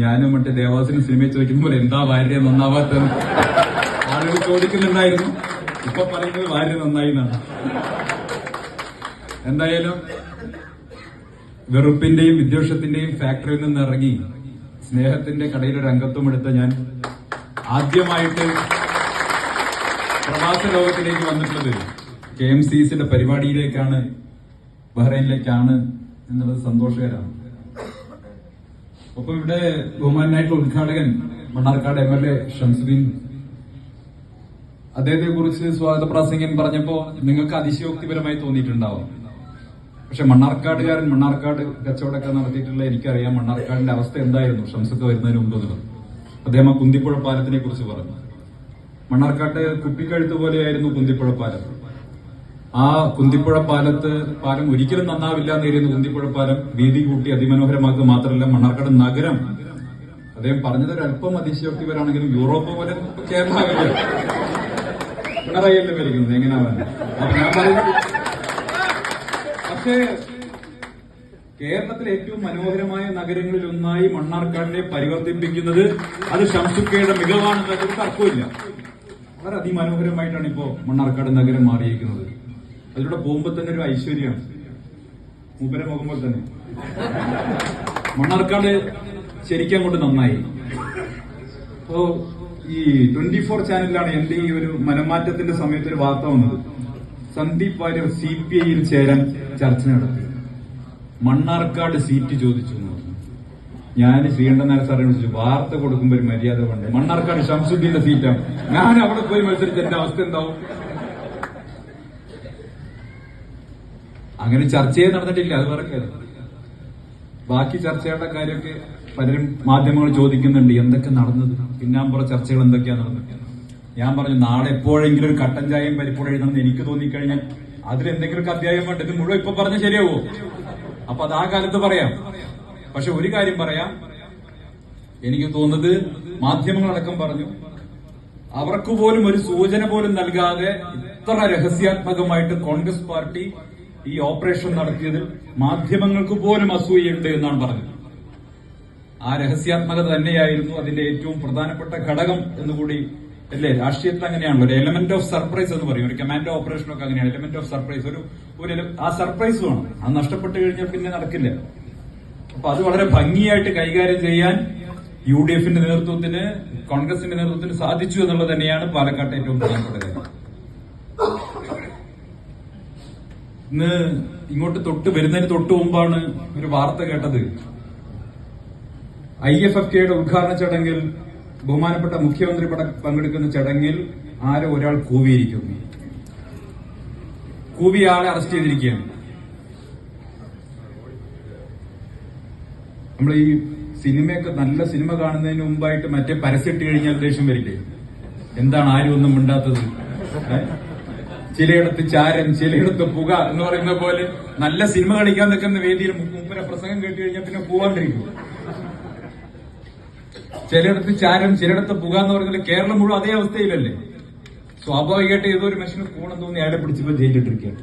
ഞാനും മറ്റേ ദേവാസിനും സിനിമയിൽ ചോദിക്കുമ്പോൾ എന്താ ഭാര്യ നന്നാവാത്തത് ആളുകൾ ചോദിക്കുന്നുണ്ടായിരുന്നു. ഇപ്പൊ പറയുന്നത് ഭാര്യ നന്നായി എന്നാണ്. എന്തായാലും വെറുപ്പിന്റെയും വിദ്വേഷത്തിന്റെയും ഫാക്ടറിയിൽ നിന്ന് ഇറങ്ങി സ്നേഹത്തിന്റെ കടയിലൊരു അംഗത്വം എടുത്ത ഞാൻ ആദ്യമായിട്ട് പ്രവാസ ലോകത്തിലേക്ക് വന്നിട്ടുള്ളത് KMCCയുടെ പരിപാടിയിലേക്കാണ്, ബഹ്റൈനിലേക്കാണ് എന്നുള്ളത് സന്തോഷകരമാണ്. ഒപ്പം ഇവിടെ ബഹുമാനായിട്ടുള്ള ഉദ്ഘാടകൻ മണ്ണാർക്കാട് MLA ഷംസുദ്ദീൻ, അദ്ദേഹത്തെ കുറിച്ച് സ്വാഗത പ്രാസംഗികൻ പറഞ്ഞപ്പോ നിങ്ങൾക്ക് അതിശയോക്തിപരമായി തോന്നിയിട്ടുണ്ടാവും. പക്ഷെ മണ്ണാർക്കാടുകാരൻ, മണ്ണാർക്കാട് കച്ചവടമൊക്കെ നടത്തിയിട്ടുള്ള എനിക്കറിയാം മണ്ണാർക്കാടിന്റെ അവസ്ഥ എന്തായിരുന്നു ഷംസൊക്കെ വരുന്നതിന് മുമ്പ് എന്നുള്ളത്. അദ്ദേഹം ആ കുന്തിപ്പുഴ പാലത്തിനെ കുറിച്ച് പറഞ്ഞു. മണ്ണാർക്കാട്ട് കുപ്പിക്കഴുത്ത് പോലെയായിരുന്നു കുന്തിപ്പുഴ പാലം. ആ കുന്തിപ്പുഴ പാലം ഒരിക്കലും നന്നാവില്ല എന്ന് കരുതുന്ന കുന്തിപ്പുഴ പാലം വീതി കൂട്ടി അതിമനോഹരമാക്കുക മാത്രമല്ല മണ്ണാർക്കാട് നഗരം, അദ്ദേഹം പറഞ്ഞത് ഒരു അല്പം അതിശയോക്തിപരാണെങ്കിലും യൂറോപ്പ് പോലെ കേരളമാവില്ല, പിണറായിയല്ലേ ഭരിക്കുന്നത്, എങ്ങനെയാവാൻ. അപ്പൊ ഞാൻ പറയുന്നത്, പക്ഷേ കേരളത്തിലെ ഏറ്റവും മനോഹരമായ നഗരങ്ങളിൽ ഒന്നായി മണ്ണാർക്കാടിനെ പരിവർത്തിപ്പിക്കുന്നത് അത് ഷംസുക്കയുടെ മികവാണെന്ന് ഒരു തർക്കമില്ല. വളരെ അതിമനോഹരമായിട്ടാണ് ഇപ്പോ മണ്ണാർക്കാട് നഗരം മാറിയിരിക്കുന്നത്. അതിലൂടെ പോകുമ്പോൾ തന്നെ ഒരു ഐശ്വര്യമാണ്, മൂപ്പരെ പോകുമ്പോൾ തന്നെ. മണ്ണാർക്കാട് ശരിക്കും അങ്ങോട്ട് നന്നായി. അപ്പോ ഈ 24 ചാനലിലാണ് എന്റെ ഈ ഒരു മനംമാറ്റത്തിന്റെ സമയത്ത് ഒരു വാർത്ത വന്നത്. സന്ദീപ് വാര്യർ CPIയിൽ ചേരാൻ ചർച്ച നടത്തി, മണ്ണാർക്കാട് സീറ്റ് ചോദിച്ചു എന്ന് പറഞ്ഞു. ഞാൻ ശ്രീകണ്ഠൻ നായർ സാറിനെ വിളിച്ചു, വാർത്ത കൊടുക്കുമ്പോൾ ഒരു മര്യാദ കൊണ്ട് മണ്ണാർക്കാട് ഷംസുദ്ദീന്റെ സീറ്റാണ്, ഞാൻ അവിടെ പോയി മത്സരിച്ച എന്റെ അവസ്ഥ എന്താവും? അങ്ങനെ ചർച്ചയെ നടന്നിട്ടില്ല, അത് പറയരുത്. ബാക്കി ചർച്ചകളുടെ കാര്യമൊക്കെ പലരും മാധ്യമങ്ങൾ ചോദിക്കുന്നുണ്ട്, എന്തൊക്കെ നടന്നത്, പിന്നാമ്പുറ ചർച്ചകൾ എന്തൊക്കെയാ നടന്നത്. ഞാൻ പറഞ്ഞു, നാളെ എപ്പോഴെങ്കിലും ഒരു കട്ടൻ ചായയും പരിപ്പോഴും എഴുതണമെന്ന് എനിക്ക് തോന്നിക്കഴിഞ്ഞാൽ അതിലെന്തെങ്കിലുമൊക്കെ അധ്യായം വേണ്ട. ഇത് മുഴുവൻ ഇപ്പൊ പറഞ്ഞ ശരിയാവോ? അപ്പൊ അത് ആ കാലത്ത് പറയാം. പക്ഷെ ഒരു കാര്യം പറയാം, എനിക്ക് തോന്നുന്നത് മാധ്യമങ്ങളടക്കം പറഞ്ഞു, അവർക്ക് പോലും ഒരു സൂചന പോലും നൽകാതെ ഇത്ര രഹസ്യാത്മകമായിട്ട് കോൺഗ്രസ് പാർട്ടി ഈ ഓപ്പറേഷൻ നടത്തിയതിൽ മാധ്യമങ്ങൾക്ക് പോലും അസൂയുണ്ട് എന്നാണ് പറഞ്ഞത്. ആ രഹസ്യാത്മകത തന്നെയായിരുന്നു അതിന്റെ ഏറ്റവും പ്രധാനപ്പെട്ട ഘടകം എന്നുകൂടി അല്ലേ. രാഷ്ട്രീയത്തിൽ അങ്ങനെയാണല്ലോ, ഒരു എലമെന്റ് ഓഫ് സർപ്രൈസ് എന്ന് പറയും. ഒരു കമാൻഡോ ഓപ്പറേഷനൊക്കെ അങ്ങനെയാണ്, എലമെന്റ് ഓഫ് സർപ്രൈസ്. ആ സർപ്രൈസ് വേണം, അത് നഷ്ടപ്പെട്ട് കഴിഞ്ഞാൽ പിന്നെ നടക്കില്ല. അപ്പൊ അത് വളരെ ഭംഗിയായിട്ട് കൈകാര്യം ചെയ്യാൻ UDFന്റെ നേതൃത്വത്തിന്, കോൺഗ്രസിന്റെ നേതൃത്വത്തിന് സാധിച്ചു എന്നുള്ളത് തന്നെയാണ് പാലക്കാട്ടെ ഏറ്റവും പ്രധാനപ്പെട്ട കാര്യം. ഇന്ന് ഇങ്ങോട്ട് വരുന്നതിന് തൊട്ട് മുമ്പാണ് ഒരു വാർത്ത കേട്ടത്. IFFKയുടെ ഉദ്ഘാടന ചടങ്ങിൽ ബഹുമാനപ്പെട്ട മുഖ്യമന്ത്രി പങ്കെടുക്കുന്ന ചടങ്ങിൽ ആരോ ഒരാൾ കൂവിയിരിക്കുന്നു. കൂവിയ ആളെ അറസ്റ്റ് ചെയ്തിരിക്കുകയാണ്. നമ്മൾ ഈ സിനിമയൊക്കെ, നല്ല സിനിമ കാണുന്നതിന് മുമ്പായിട്ട് മറ്റേ പരസ്യമിട്ട് കഴിഞ്ഞാൽ ദേഷ്യം വരില്ലേ, എന്താണ് ആരും ഒന്നും മിണ്ടാത്തത്, ചിലയിടത്ത് ചാരൻ ചിലയിടത്ത് പുക എന്ന് പറയുന്ന പോലെ നല്ല സിനിമ കളിക്കാൻ നിൽക്കുന്ന വേദിയിൽ മുമ്പര പ്രസംഗം കേട്ട് കഴിഞ്ഞാൽ പിന്നെ പോവാണ്ടിരിക്കും. ചിലയിടത്ത് ചാരം ചിലയിടത്ത് പുക എന്ന് പറയുന്നത് കേരളം മുഴുവൻ അതേ അവസ്ഥയിലല്ലേ. സ്വാഭാവികമായിട്ട് ഏതോ ഒരു മനുഷ്യന് കൂണം തോന്നി അയാളെ പിടിച്ചപ്പോ ജയിലിട്ടിരിക്കുകയാണ്.